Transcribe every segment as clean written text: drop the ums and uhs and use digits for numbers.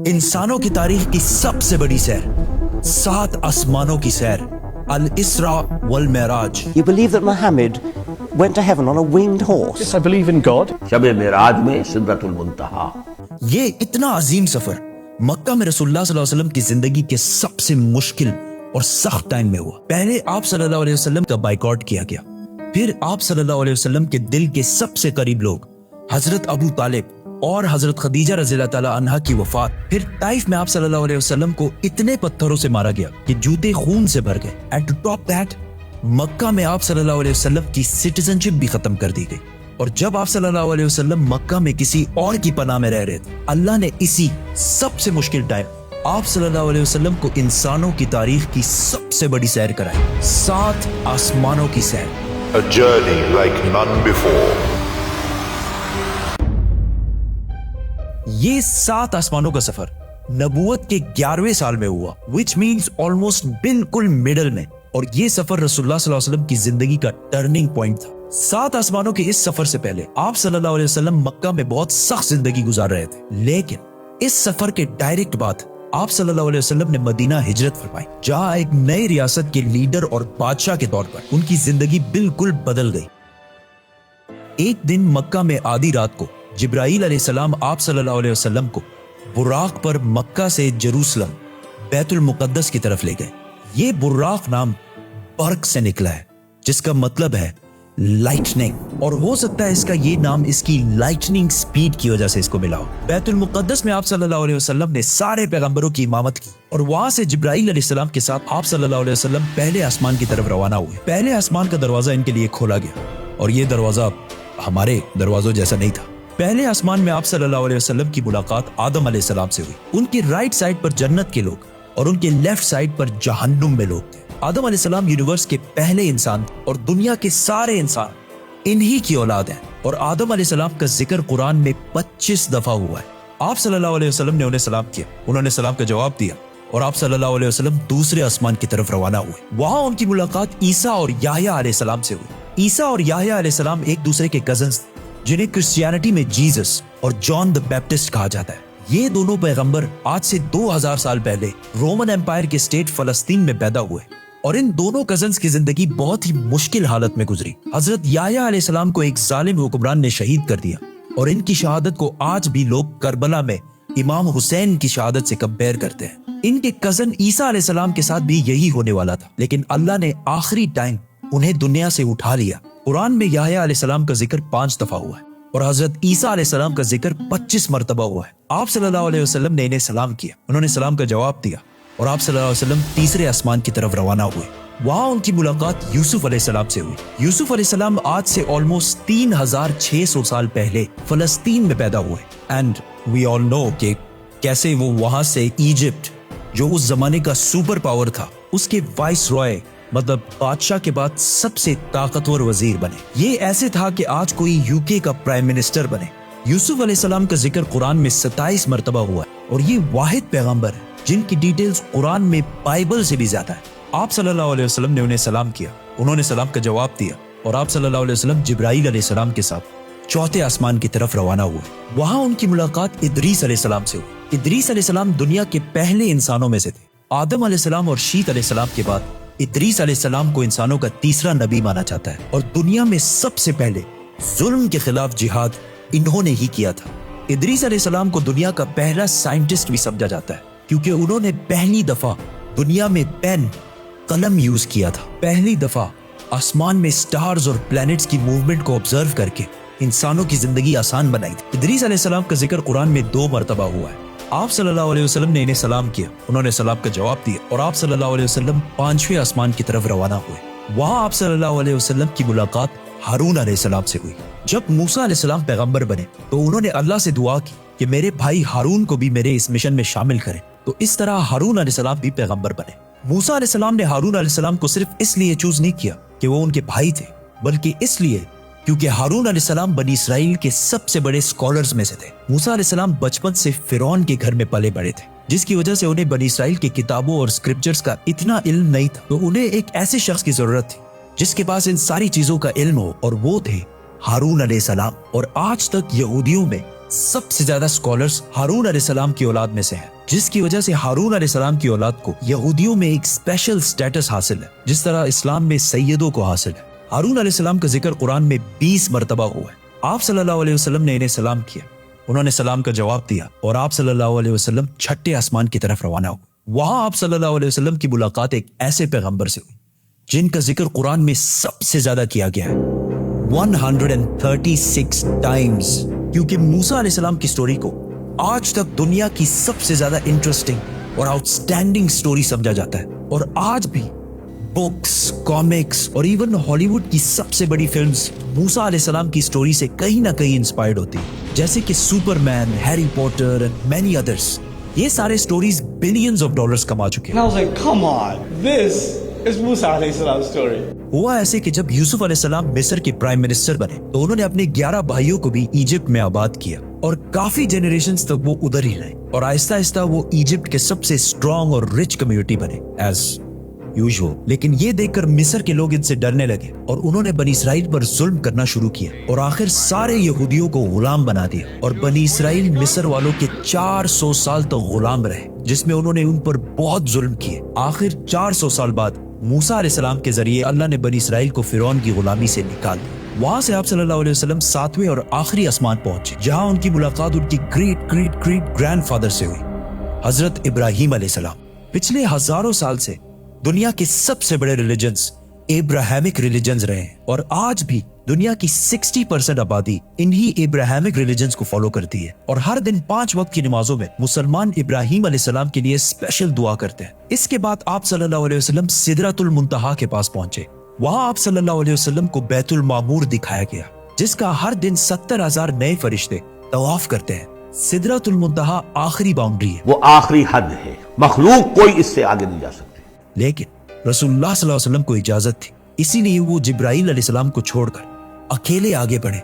इंसानों की तारीख की सबसे बड़ी सैर, 7 आसमानों की सैर, अल इसरा वल Meraj. You believe that Muhammad went to heaven on a winged horse? Yes, I believe in God. शब मेराज में सिदरतुल मुंतहा। ये इतना अजीम सफर मक्का में रसूलुल्लाह सल्लल्लाहु अलैहि वसल्लम की जिंदगी के सबसे मुश्किल और सख्त टाइम में हुआ। पहले आप सल्लल्लाहु अलैहि वसल्लम का बाइकआउट किया गया, फिर आप सल्लल्लाहु अलैहि वसल्लम के दिल के सबसे करीब लोग हजरत अबू तालिब और हजरत खदीजा रज़ियल्लाहु ताला अन्हा की वफात, फिर ताइफ में आप सल्लल्लाहु अलैहि वसल्लम को इतने पत्थरों से मारा गया कि जूते खून से भर गए। एंड टू टॉप दैट, मक्का में आप सल्लल्लाहु अलैहि वसल्लम की सिटीजनशिप भी खत्म कर दी गई। और जब आप सल्लल्लाहु अलैहि वसल्लम मक्का में किसी और की पनाह में रह रहे थे, अल्लाह ने इसी सबसे मुश्किल टाइम आप सल्लल्लाहु अलैहि वसल्लम को इंसानों की तारीख की सबसे बड़ी सैर कराई, 7 आसमानों की सैर। A journey like none before. ये 7 आसमानों का सफर नबूवत के 11वें साल में हुआ, which means almost बिल्कुल मिडल में। और ये सफर रसूलुल्लाह सल्लल्लाहु अलैहि वसल्लम की जिंदगी का टर्निंग पॉइंट था। 7 आसमानों के इस सफर से पहले आप सल्लल्लाहु अलैहि वसल्लम मक्का में बहुत सख्त जिंदगी गुजार रहे थे, लेकिन इस सफर के डायरेक्ट बाद आप सल्लल्लाहु अलैहि वसल्लम ने मदीना हिजरत फरमाई, जहां एक नई रियासत के लीडर और बादशाह के तौर पर उनकी जिंदगी बिल्कुल बदल गई। एक दिन मक्का में आधी रात को जिब्राईल अलैहिस्सलाम आप सल्लल्लाहु अलैहि वसल्लम को बुर्राक पर मक्का से जेरूसलम बैतुल मुकद्दस की तरफ ले गए। ये बुर्राक नाम बर्क से निकला है, जिसका मतलब है लाइटनिंग, और हो सकता है इसका ये नाम इसकी लाइटनिंग स्पीड की वजह से इसको मिला हो। बैतुल मुकद्दस में आप सल्लल्लाहु अलैहि वसल्लम ने सारे पैगंबरों की इमामत की, और वहां से जिब्राईल अलैहिस्सलाम के साथ आप सल्लल्लाहु अलैहि वसल्लम पहले आसमान की तरफ रवाना हुए। पहले आसमान का दरवाजा इनके लिए खोला गया, और ये दरवाजा हमारे दरवाजों जैसा नहीं था। पहले आसमान में आप सल्लल्लाहु अलैहि वसल्लम की मुलाकात आदम अलैहिस्सलाम से हुई। उनके राइट साइड पर जन्नत के लोग और उनके लेफ्ट साइड पर जहन्नुम में लोग थे। आदम अलैहिस्सलाम यूनिवर्स के पहले इंसान और दुनिया के सारे इंसान इन्हीं की औलाद हैं, और आदम अलैहिस्सलाम का जिक्र कुरान में 25 दफा हुआ है। आप सल्लल्लाहु अलैहि वसल्लम ने उन्हें सलाम किया, उन्होंने सलाम का जवाब दिया, और आप सल्लल्लाहु अलैहि वसल्लम दूसरे आसमान की तरफ रवाना हुए। वहां उनकी मुलाकात ईसा और याह्या अलैहिस्सलाम से हुई। ईसा और याह्या अलैहिस्सलाम एक दूसरे के कजन्स थे, जिन्हें क्रिश्चियनिटी में जीसस और जॉन द बैप्टिस्ट कहा जाता है। ये दोनों पैगंबर आज से 2000 साल पहले रोमन एम्पायर के स्टेट फलस्तीन में पैदा हुए, और इन दोनों कजन्स की जिंदगी बहुत ही मुश्किल हालत में गुजरी। हजरत याह्या अलैहिस्सलाम को एक जालिम हुक्मरान ने शहीद कर दिया, और इनकी शहादत को आज भी लोग करबला में इमाम हुसैन की शहादत से कंपेयर करते हैं। इनके कजन ईसा अलैहिस्सलाम के साथ भी यही होने वाला था, लेकिन अल्लाह ने आखिरी टाइम उन्हें दुनिया से उठा लिया। कुरान में याह्या अलैहिस्सलाम का जिक्र 5 दफा हुआ है, और हजरत ईसा अलैहिस्सलाम का जिक्र 25 मरतबा हुआ है। आप सल्लल्लाहु अलैहि वसल्लम ने इन्हें सलाम किया, उन्होंने सलाम का जवाब दिया, और आप सल्लल्लाहु अलैहि वसल्लम तीसरे आसमान की तरफ रवाना हुए। वहां उनकी मुलाकात यूसुफ अलैहिस्सलाम से हुई। यूसुफ अलैहिस्सलाम आज से ऑलमोस्ट 3600 साल पहले फलस्तीन में पैदा हुए, एंड वी ऑल नो कि कैसे वो वहां से इजिप्ट, जो उस जमाने का सुपर पावर था, उसके वाइस रॉय मतलब बादशाह के बाद सबसे ताकतवर वजीर बने। ये ऐसे था कि आज कोई यूके का प्राइम मिनिस्टर बने। यूसुफ अलैहिस्सलाम का जिक्र कुरान में 27 मरतबा हुआ है, और ये वाहिद पैगंबर है जिनकी डिटेल्स कुरान में बाइबल से भी ज्यादा है। आप सल्लल्लाहु अलैहि वसल्लम ने उन्हें सलाम किया, उन्होंने सलाम का जवाब दिया, और आप सल्लल्लाहु अलैहि वसल्लम जिब्राईल अलैहिस्सलाम के साथ चौथे आसमान की तरफ रवाना हुए। वहां उनकी मुलाकात इदरीस अलैहिस्सलाम से हुई। इदरीस अलैहिस्सलाम दुनिया के पहले इंसानों में से थे। आदम अलैहिस्सलाम और शीत अलैहिस्सलाम के बाद इदरीस अलैहिस्सलाम को इंसानों का तीसरा नबी माना जाता है, और दुनिया में सबसे पहले जुल्म के खिलाफ जिहाद इन्होंने ही किया था। इदरीस अलैहिस्सलाम को दुनिया का पहला साइंटिस्ट भी समझा जाता है, क्योंकि उन्होंने पहली दफा दुनिया में पेन कलम यूज किया था। पहली दफा आसमान में स्टार्स और प्लैनेट्स की मूवमेंट को ऑब्जर्व करके इंसानों की जिंदगी आसान बनाई थी। इदरीस अलैहिस्सलाम का जिक्र कुरान में 2 मरतबा हुआ है। आप सल्लल्लाहु अलैहि वसल्लम ने इन्हें सलाम किया, उन्होंने सलाम का जवाब दिया, और आप सल्लल्लाहु अलैहि वसल्लम 5वें आसमान की तरफ रवाना हुए। वहां आप सल्लल्लाहु अलैहि वसल्लम की मुलाकात हारून अलैहिस्सलाम से हुई। जब मूसा अलैहिस्सलाम पैगंबर बने, तो उन्होंने अल्लाह से दुआ की कि मेरे भाई हारून को भी मेरे इस मिशन में शामिल करें। तो इस तरह हारून अलैहिस्सलाम भी पैगंबर बने। मूसा अलैहिस्सलाम ने हारून अलैहिस्सलाम को सिर्फ इसलिए चूज नहीं किया कि वो उनके भाई थे, बल्कि इसलिए क्योंकि हारून अलैहिस्सलाम बनी इसराइल के सबसे बड़े स्कॉलर्स में से थे। मूसा अलैहिस्सलाम बचपन से फिरौन के घर में पले बड़े थे, जिसकी वजह से उन्हें बनी इसराइल की किताबों और स्क्रिप्चर्स का इतना इल्म नहीं था। तो उन्हें एक ऐसे शख्स की जरूरत थी जिसके पास इन सारी चीजों का इल्म हो, और वो थे हारून अलैहिस्सलाम। और आज तक यहूदियों में सबसे ज्यादा स्कॉलर्स हारून अलैहिस्सलाम की औलाद में से हैं, जिसकी वजह से हारून अलैहिस्सलाम की औलाद को यहूदियों में एक स्पेशल स्टेटस हासिल है, जिस तरह इस्लाम में सैयदों को हासिल है। हारून अलैहिस्सलाम का जिक्र कुरान में 20 मरतबा हुआ है। आप सल्लल्लाहु अलैहि वसल्लम ने इन्हें सलाम किया, उन्होंने सलाम का जवाब दिया और आप सल्लल्लाहु अलैहि वसल्लम छठे आसमान की तरफ रवाना हुए। वहां आप सल्लल्लाहु अलैहि वसल्लम की मुलाकात एक ऐसे पैगंबर से हुई जिनका जिक्र कुरान में सबसे ज्यादा किया गया है, 136 टाइम्स, क्योंकि मूसा अलैहिस्सलाम की स्टोरी को आज तक दुनिया की सबसे ज्यादा इंटरेस्टिंग और आउटस्टैंडिंग स्टोरी समझा जाता है। और आज भी बुक्स, कॉमिक्स और इवन हॉलीवुड की सबसे बड़ी फिल्म्स मूसा अलैहिस्सलाम की स्टोरी से कहीं ना कहीं इंस्पायर्ड होती है, जैसे कि Superman, Harry Potter and many others. ये सारे स्टोरीज बिलियंस ऑफ डॉलर्स कमा चुके हैं। And I was like, come on, this is Musa alayhi salam's story. हुआ ऐसे कि जब यूसुफ अलैहिस्सलाम मिस्र के प्राइम मिनिस्टर बने तो उन्होंने अपने 11 भाइयों को भी इजिप्ट में आबाद किया और काफी जनरेशंस तक वो उधर ही रहे और आहिस्ता आहिस्ता वो इजिप्ट के सबसे स्ट्रॉन्ग और रिच कम्युनिटी बने एज यूजुअल। लेकिन ये देखकर मिस्र के लोग इनसे डरने लगे और उन्होंने बनी इसराइल पर जुल्म करना शुरू किया और आखिर सारे यहूदियों को गुलाम बना दिया और बनी इसराइल मिस्र वालों के 400 साल तक गुलाम रहे, जिसमें उन्होंने उन पर बहुत जुल्म किए। आखिर 400 साल बाद मूसा अलैहिस्सलाम के जरिए अल्लाह ने बनी इसराइल को फिरौन की गुलामी से निकाल दिया। वहां से आप सल्लल्लाहु अलैहि वसल्लम 7वें और आखिरी आसमान पहुंचे, जहां उनकी मुलाकात उनकी ग्रेट ग्रेट ग्रेट ग्रैंडफादर से हुई, हजरत इब्राहिम अलैहिस्सलाम। पिछले हजारों साल से दुनिया के सबसे बड़े रिलीजन्स एब्राहमिक रिलीजन्स रहे हैं और आज भी दुनिया की 60% आबादी इन्हीं एब्राहमिक रिलीजन्स को फॉलो करती है। और हर दिन 5 वक्त की नमाजों में मुसलमान इब्राहिम अलैहिस्सलाम के लिए स्पेशल दुआ करते हैं। इसके बाद आप सल्लल्लाहु अलैहि वसल्लम सिदरतुल मुंतहा के पास पहुंचे। वहां आप सल्लल्लाहु अलैहि वसल्लम को बैतुल मामूर दिखाया गया, जिसका हर दिन 70,000 नए फरिश्ते तवाफ करते हैं। सिदरतुल मुंतहा आखिरी बाउंड्री है, वो आखिरी हद है, मखलूक कोई इससे आगे नहीं जा सकती। लेकिन रसूलुल्लाह सल्लल्लाहु अलैहि वसल्लम को इजाजत थी, इसीलिए वो जिब्राइल अलैहिस्सलाम को छोड़कर अकेले आगे बढ़े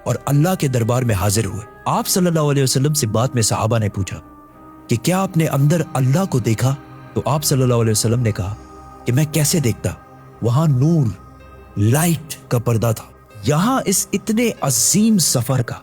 और अल्लाह के दरबार में हाजिर हुए। आप सल्लल्लाहु अलैहि वसल्लम से बाद में सहाबा ने पूछा कि क्या आपने अंदर अल्लाह को देखा? तो आप सल्लल्लाहु अलैहि वसल्लम ने कहा कि मैं कैसे देखता, वहां नूर, लाइट का पर्दा था। यहां इस इतने अजीम सफर का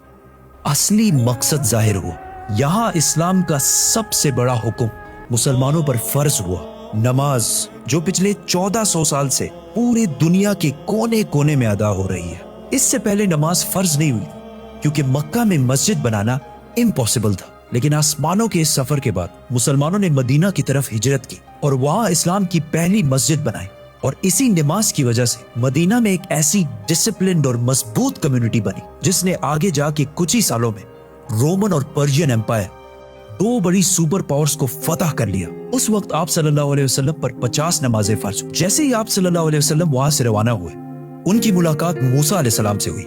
असली मकसद जाहिर हुआ। यहां इस्लाम का सबसे बड़ा हुक्म मुसलमानों पर फर्ज हुआ, नमाज, जो पिछले 1400 साल से पूरे दुनिया के कोने कोने में अदा हो रही है। इससे पहले नमाज फर्ज नहीं हुई क्योंकि मक्का में मस्जिद बनाना इम्पॉसिबल था, लेकिन आसमानों के इस सफर के बाद मुसलमानों ने मदीना की तरफ हिजरत की और वहां इस्लाम की पहली मस्जिद बनाई और इसी नमाज की वजह से मदीना में एक ऐसी डिसिप्लिन्ड और मजबूत कम्युनिटी बनी जिसने आगे जाके कुछ ही सालों में रोमन और पर्शियन एम्पायर, 2 बड़ी सुपर पावर्स को फतह कर लिया। उस वक्त आप सल्लल्लाहु अलैहि वसल्लम पर 50 नमाजें फर्ज हुई। जैसे ही आप सल्लल्लाहु अलैहि वसल्लम वहां से रवाना हुए, उनकी मुलाकात मूसा अलैहिस्सलाम से हुई।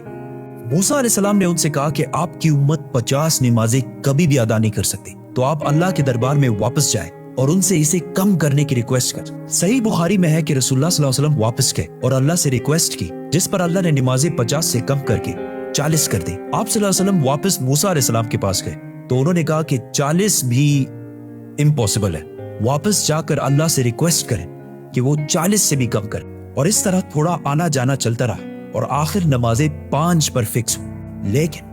मूसा अलैहिस्सलाम ने उनसे कहा कि आपकी उम्मत 50 नमाजें कभी भी अदा नहीं कर सकती, तो आप अल्लाह के दरबार में वापस जाएं और उनसे इसे कम करने की रिक्वेस्ट कर। सही बुखारी में है कि रसूलुल्लाह सल्लल्लाहु अलैहि वसल्लम वापस गए और अल्लाह से रिक्वेस्ट की, जिस पर अल्लाह ने नमाजें 50 से कम करके 40 कर दी। आप सल्लल्लाहु अलैहि वसल्लम वापस मूसा अलैहिस्सलाम के पास गए तो उन्होंने कहा कि 40 भी इम्पॉसिबल है, वापस जाकर अल्लाह से रिक्वेस्ट करें कि वो 40 से भी कम करें। और इस तरह थोड़ा आना जाना चलता रहा और आखिर नमाजें 5 पर फिक्स हुई। लेकिन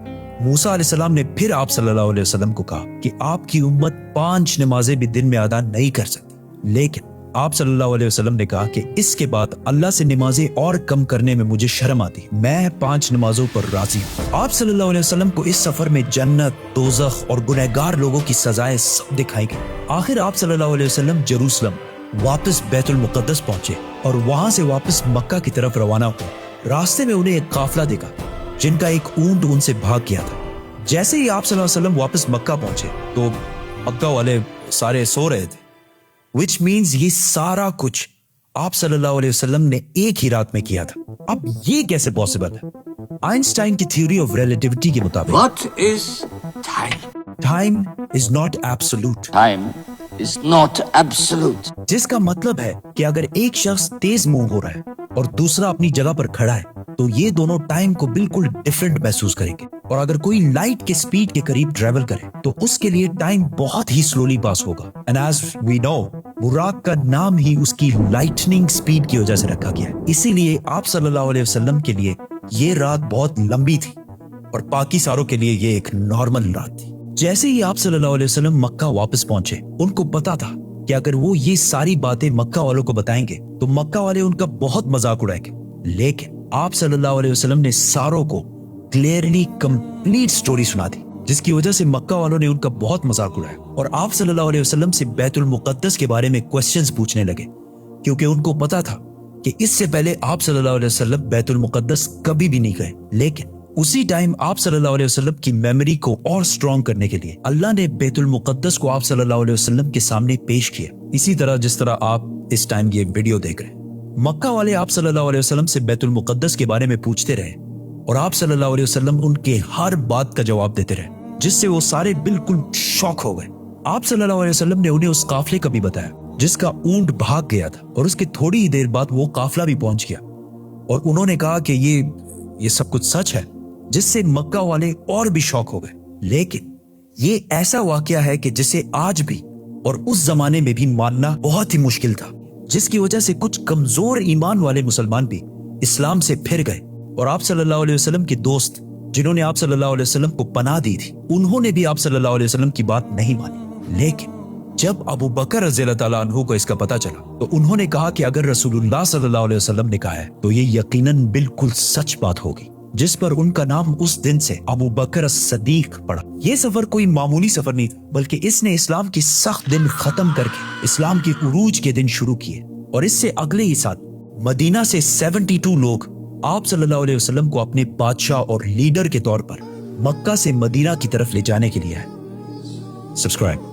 मूसा अलैहिस्सलाम ने फिर आप सल्लल्लाहु अलैहि वसल्लम को कहा कि आपकी उम्मत 5 नमाजें भी दिन में अदा नहीं कर सकती। लेकिन आप सल्लल्लाहु अलैहि वसल्लम ने कहा कि इसके बाद अल्लाह से नमाजें और कम करने में मुझे शर्म आती, मैं 5 नमाजों पर राजी हूँ। आप सल्लल्लाहु अलैहि वसल्लम को इस सफर में जन्नत, दोज़ख और गुनहगार लोगों की सजाएं सब दिखाई गई। आखिर आप सल्लल्लाहु अलैहि वसल्लम जेरूसलम वापस बैतुल मुक़द्दस पहुंचे और वहां से वापस मक्का की तरफ रवाना हुए। रास्ते में उन्हें एक काफिला दिखा जिनका एक ऊंट उनसे भाग गया था। जैसे ही आप सल्लल्लाहु अलैहि वसल्लम वापस मक्का पहुंचे तो मक्का वाले सारे सो रहे थे, which means ये सारा कुछ आप सल्लल्लाहु अलैहि वसल्लम ने एक ही रात में किया था। अब ये कैसे पॉसिबल है? आइंस्टाइन की थ्योरी ऑफ रिलेटिविटी के मुताबिक What is time? Time is not absolute, Time is not absolute. जिसका मतलब है कि अगर एक शख्स तेज मूव हो रहा है और दूसरा अपनी जगह पर खड़ा है तो ये दोनों टाइम को बिल्कुल डिफरेंट महसूस करेंगे। और अगर कोई लाइट के स्पीड के करीब ट्रेवल करे तो उसके लिए टाइम बहुत ही स्लोली पास होगा। एंड एज वी नो, बुराक का नाम ही उसकी लाइटनिंग स्पीड की वजह से रखा गया है। इसीलिए आप सल्लल्लाहु अलैहि वसल्लम के लिए ये रात बहुत लंबी थी और बाकी सारों के लिए ये एक नॉर्मल रात थी। जैसे ही आप सल्लल्लाहु अलैहि वसल्लम मक्का वापस पहुंचे, उनको पता था कि अगर वो ये सारी बातें मक्का वालों को बताएंगे तो मक्का वाले उनका बहुत मजाक उड़ाएंगे। लेकिन आप सल्लल्लाहु अलैहि वसल्लम ने सारों को क्लियरली कंप्लीट स्टोरी सुना दी, जिसकी वजह से मक्का वालों ने उनका बहुत मजाक उड़ाया और आप सल्लल्लाहु अलैहि वसल्लम से बैतुल मुक़द्दस के बारे में क्वेश्चंस पूछने लगे, क्योंकि उनको पता था कि इससे पहले आप सल्लल्लाहु अलैहि वसल्लम बैतुल मुक़द्दस कभी भी नहीं गए। लेकिन उसी टाइम आप सल्लल्लाहु अलैहि वसल्लम की मेमोरी को और स्ट्रॉन्ग करने के लिए अल्लाह ने बैतुल मुक़द्दस को आप सल्लल्लाहु अलैहि वसल्लम के सामने पेश किया, इसी तरह जिस तरह आप इस टाइम ये वीडियो देख रहे हैं। मक्का वाले आप सल्लल्लाहु अलैहि वसल्लम से बैतुल मुक़द्दस के बारे में पूछते रहे और आप सल्लल्लाहु अलैहि वसल्लम उनके हर बात का जवाब देते रहे, जिससे वो सारे बिल्कुल शॉक हो गए। आप सल्लल्लाहु अलैहि वसल्लम ने उन्हें उस काफले का भी बताया जिसका ऊंट भाग गया था और उसके थोड़ी ही देर बाद वो काफला भी पहुंच गया, और उन्होंने कहा कि ये सब कुछ सच है, जिससे मक्का वाले और भी शॉक हो गए। लेकिन ये ऐसा वाकया है कि जिसे आज भी और उस जमाने में भी मानना बहुत ही मुश्किल था, जिसकी वजह से कुछ कमजोर ईमान वाले मुसलमान भी इस्लाम से फिर गए और आप सल्लल्लाहु अलैहि वसल्लम के दोस्त जिन्होंने आप सल्लल्लाहु अलैहि वसल्लम को पनाह दी थी, उन्होंने भी आप सल्लल्लाहु अलैहि वसल्लम की बात नहीं मानी। लेकिन जब अबू बकर रज़ियल्लाहु ताला अन्हु को इसका पता चला तो उन्होंने कहा कि अगर रसूलुल्लाह सल्लल्लाहु अलैहि वसल्लम ने कहा है तो ये यकीनन बिल्कुल सच बात होगी, जिस पर उनका नाम उस दिन से अबू बकर as-सदीक पड़ा। ये सफर कोई मामूली सफर नहीं था, बल्कि इसने इस्लाम की सख्त दिन खत्म करके इस्लाम के उरूज के दिन शुरू किए, और इससे अगले ही साल मदीना से 72 लोग आप सल्लल्लाहु अलैहि वसल्लम को अपने बादशाह और लीडर के तौर पर मक्का से मदीना की तरफ ले जाने के लिए आए। सब्सक्राइब।